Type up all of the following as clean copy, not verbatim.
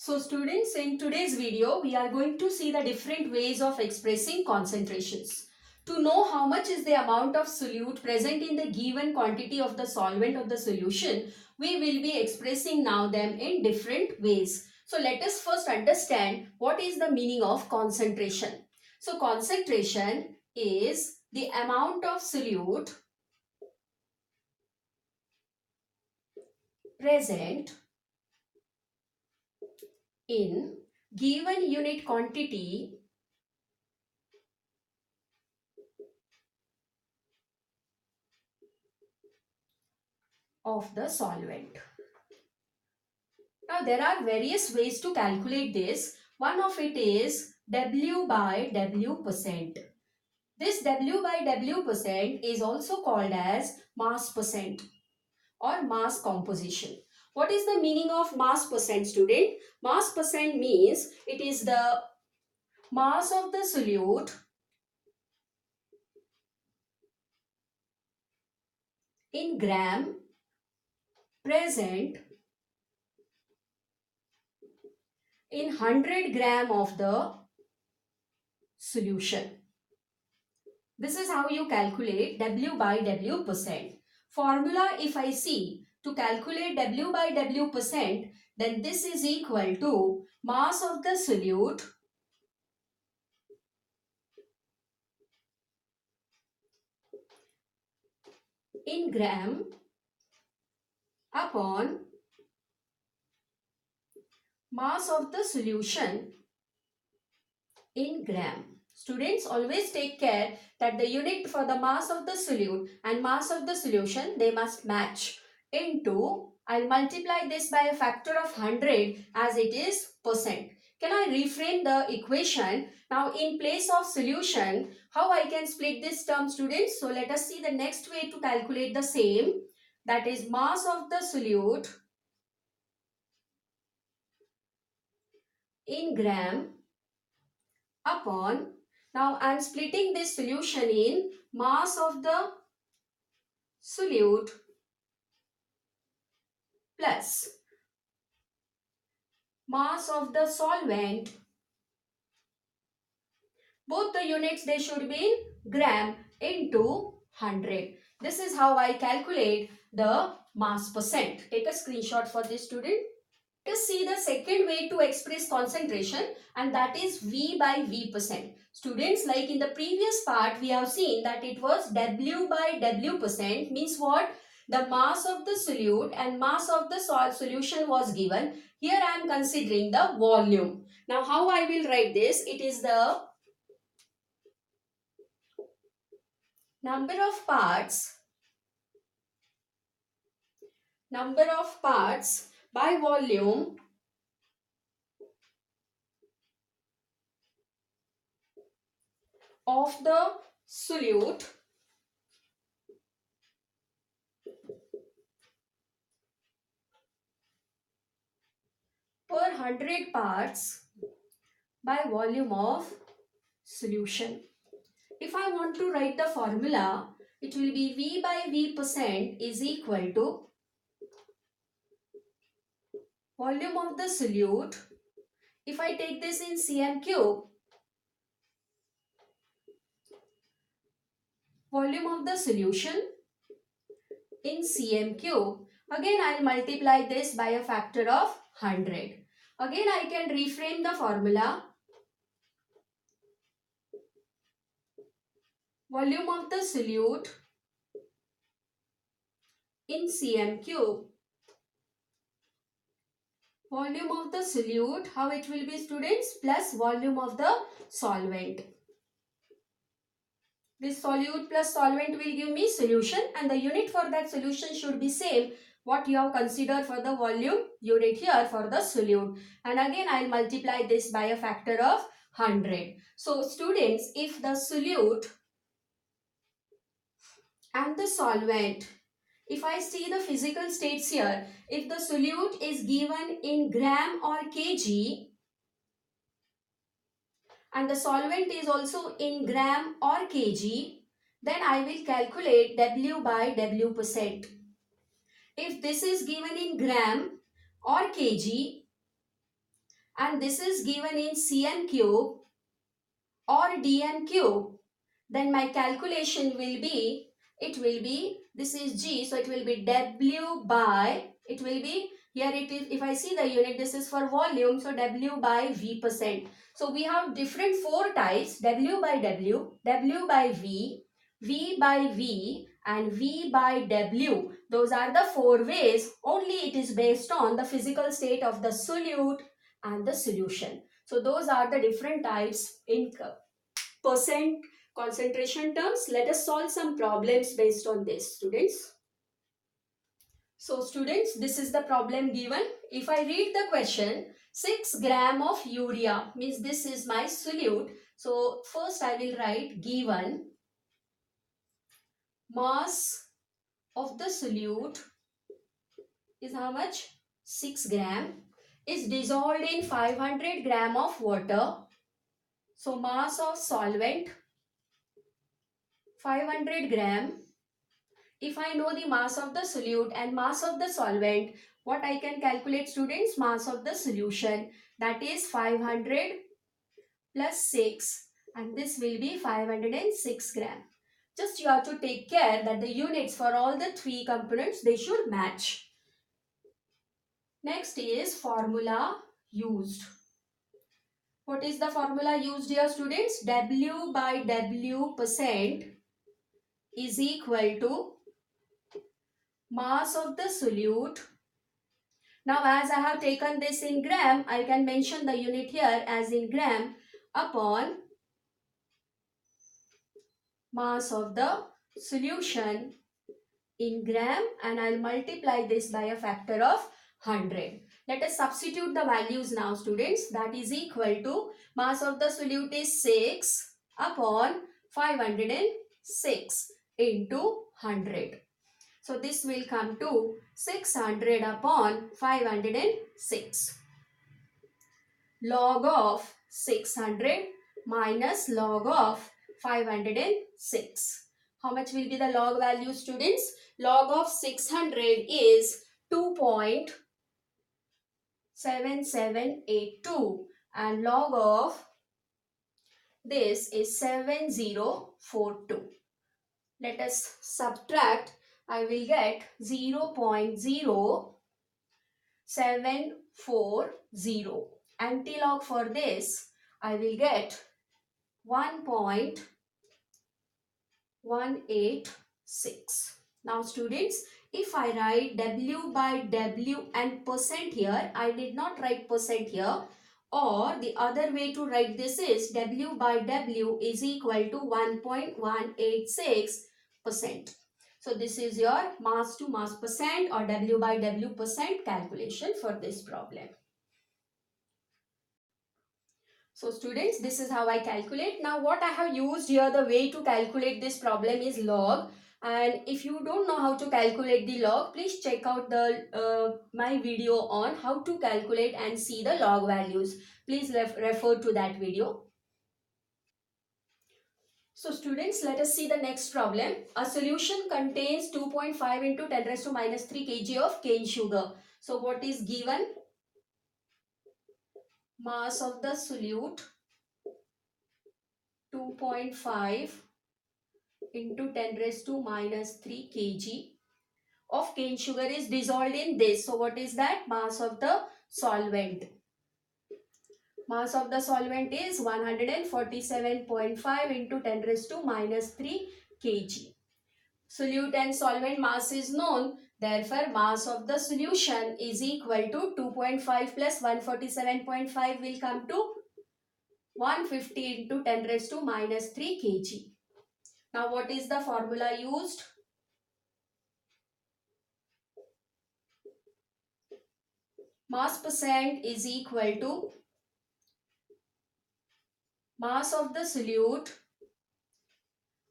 So students, in today's video, we are going to see the different ways of expressing concentrations. To know how much is the amount of solute present in the given quantity of the solvent of the solution, we will be expressing now them in different ways. So let us first understand what is the meaning of concentration. So concentration is the amount of solute present in given unit quantity of the solvent. Now there are various ways to calculate this. One of it is W by W percent. This W by W percent is also called as mass percent or mass composition. What is the meaning of mass percent, student? Mass percent means it is the mass of the solute in gram present in 100 gram of the solution. This is how you calculate W by W percent. Formula, if I see to calculate W by W percent, then this is equal to mass of the solute in gram upon mass of the solution in gram. Students, always take care that the unit for the mass of the solute and mass of the solution, they must match. Into, I'll multiply this by a factor of 100 as it is percent. Can I reframe the equation? Now in place of solution, how I can split this term, students? So let us see the next way to calculate the same. That is mass of the solute in gram upon, now I am splitting this solution in mass of the solute plus mass of the solvent. Both the units, they should be in gram into 100. This is how I calculate the mass percent. Take a screenshot for this, student. Let us see the second way to express concentration, and that is V by V percent. Students, like in the previous part, we have seen that it was W by W percent, means what? The mass of the solute and mass of the solution was given. Here I am considering the volume. Now how I will write this? It is the number of parts by volume of the solute per 100 parts by volume of solution. If I want to write the formula, it will be V by V percent is equal to volume of the solute. If I take this in cm cube, volume of the solution in cm cube. Again, I will multiply this by a factor of 100. Again, I can reframe the formula. Volume of the solute in cm cube. Volume of the solute, how it will be, students? Plus volume of the solvent. This solute plus solvent will give me solution, and the unit for that solution should be same what you have considered for the volume unit here for the solute. And again I will multiply this by a factor of 100. So students, if the solute and the solvent, if I see the physical states here, if the solute is given in gram or kg and the solvent is also in gram or kg, then I will calculate W by W percent. If this is given in gram or kg, and this is given in cm cube or dm cube, then my calculation will be, this is G, so it will be W by, it will be, here it is, if I see the unit, this is for volume, so W by V percent. So we have different 4 types, W by W, W by V by V, and V by W. Those are the 4 ways, only it is based on the physical state of the solute and the solution. So those are the different types in percent concentration terms. Let us solve some problems based on this, students. So students, this is the problem given. If I read the question, 6 gram of urea, means this is my solute. So first I will write given mass of the solute is how much? 6 gram, is dissolved in 500 gram of water. So mass of solvent 500 gram. If I know the mass of the solute and mass of the solvent, what I can calculate, students? Mass of the solution, that is 500 plus 6, and this will be 506 gram. Just you have to take care that the units for all the 3 components, they should match. Next is formula used. What is the formula used here, students? W by W percent is equal to mass of the solute. Now as I have taken this in gram, I can mention the unit here as in gram upon mass of the solution in gram, and I'll multiply this by a factor of 100. Let us substitute the values now, students. That is equal to mass of the solute is 6 upon 506 into 100. So this will come to 600 upon 506. Log of 600 minus log of 506. How much will be the log value, students? Log of 600 is 2.7782 and log of this is 7042. Let us subtract. I will get 0.0740. Antilog for this, I will get 1.186. Now students, if I write W by W and percent here, I did not write percent here, or the other way to write this is W by W is equal to 1.186%. So this is your mass to mass percent or W by W percent calculation for this problem. So students, this is how I calculate. Now what I have used here, the way to calculate this problem is log. And if you don't know how to calculate the log, please check out the my video on how to calculate and see the log values. Please refer to that video. So students, let us see the next problem. A solution contains 2.5 into 10 raised to minus 3 kg of cane sugar. So what is given? Mass of the solute 2.5 into 10 raised to minus 3 kg of cane sugar is dissolved in this. So what is that? Mass of the solvent. Mass of the solvent is 147.5 into 10 raised to minus 3 kg. Solute and solvent mass is known. Therefore, mass of the solution is equal to 2.5 plus 147.5 will come to 150 into 10 raised to minus 3 kg. Now, what is the formula used? Mass percent is equal to mass of the solute.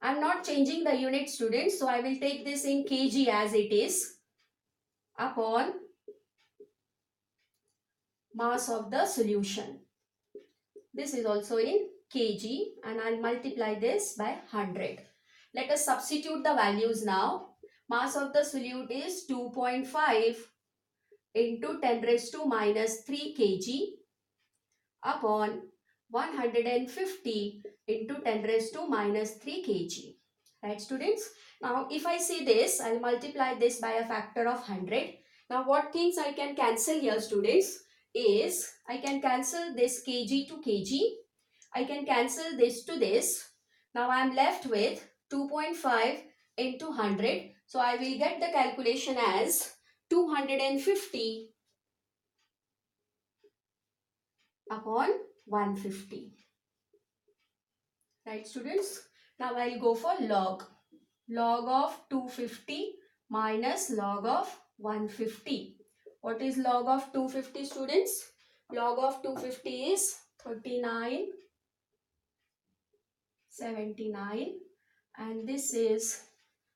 I am not changing the unit, students, so I will take this in kg as it is upon mass of the solution. This is also in kg and I'll multiply this by 100. Let us substitute the values now. Mass of the solute is 2.5 into 10 raised to minus 3 kg upon 150 into 10 raised to minus 3 kg. Right, students? Now, if I see this, I'll multiply this by a factor of 100. Now, what things I can cancel here, students, is I can cancel this kg to kg. I can cancel this to this. Now, I am left with 2.5 into 100. So, I will get the calculation as 250 upon 150. Right, students? Now, I'll go for log. Log of 250 minus log of 150. What is log of 250, students? Log of 250 is 39.79, and this is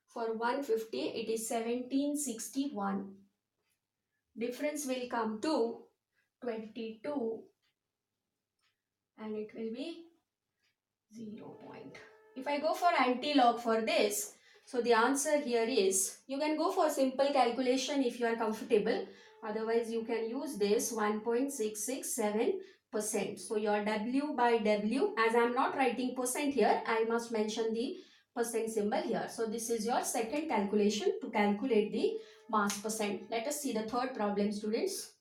for 150, it is 1761. Difference will come to 22, and it will be 0. If I go for anti-log for this, so the answer here is, you can go for simple calculation if you are comfortable. Otherwise, you can use this 1.667%. So your W by W, as I am not writing percent here, I must mention the percent symbol here. So this is your second calculation to calculate the mass percent. Let us see the third problem, students.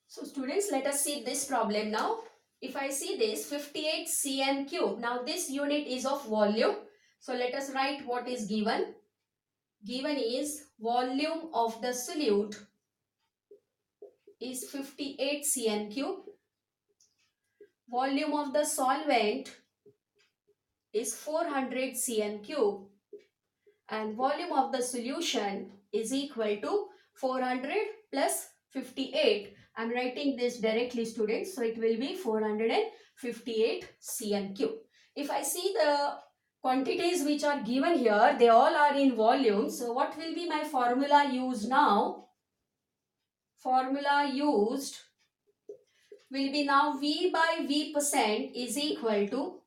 So students, let us see this problem now. If I see this 58 cm cube, now this unit is of volume. So let us write what is given. Given is volume of the solute is 58 cm cube. Volume of the solvent is 400 cm cube. And volume of the solution is equal to 400 plus 58. I am writing this directly, students. So it will be 458 cm cube. If I see the quantities which are given here, they all are in volume. So what will be my formula used now? Formula used will be now V by V percent is equal to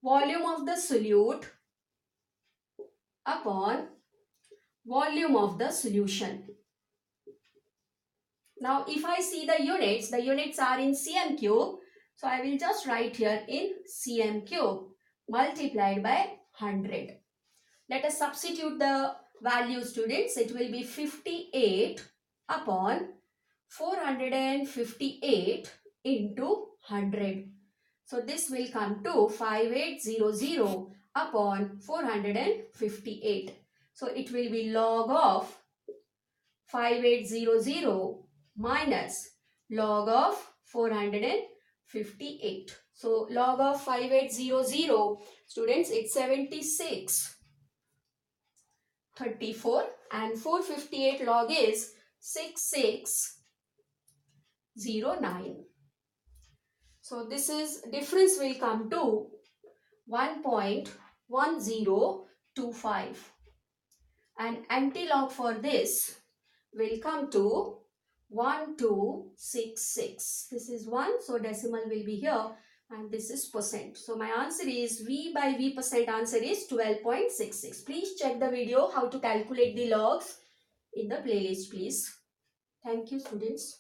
volume of the solute upon volume of the solution. Now, if I see the units are in cm cube. So, I will just write here in cm cube multiplied by 100. Let us substitute the value, students. It will be 58 upon 458 into 100. So, this will come to 5800 upon 458. So, it will be log of 5800 minus log of 458. So, log of 5800, students, it's 76.34, and 458 log is 6609. So, this is difference will come to 1.1025, and anti-log for this will come to 1266. This is 1, so decimal will be here, and this is percent. So my answer is V by V percent, answer is 12.66. Please check the video how to calculate the logs in the playlist, please. Thank you, students.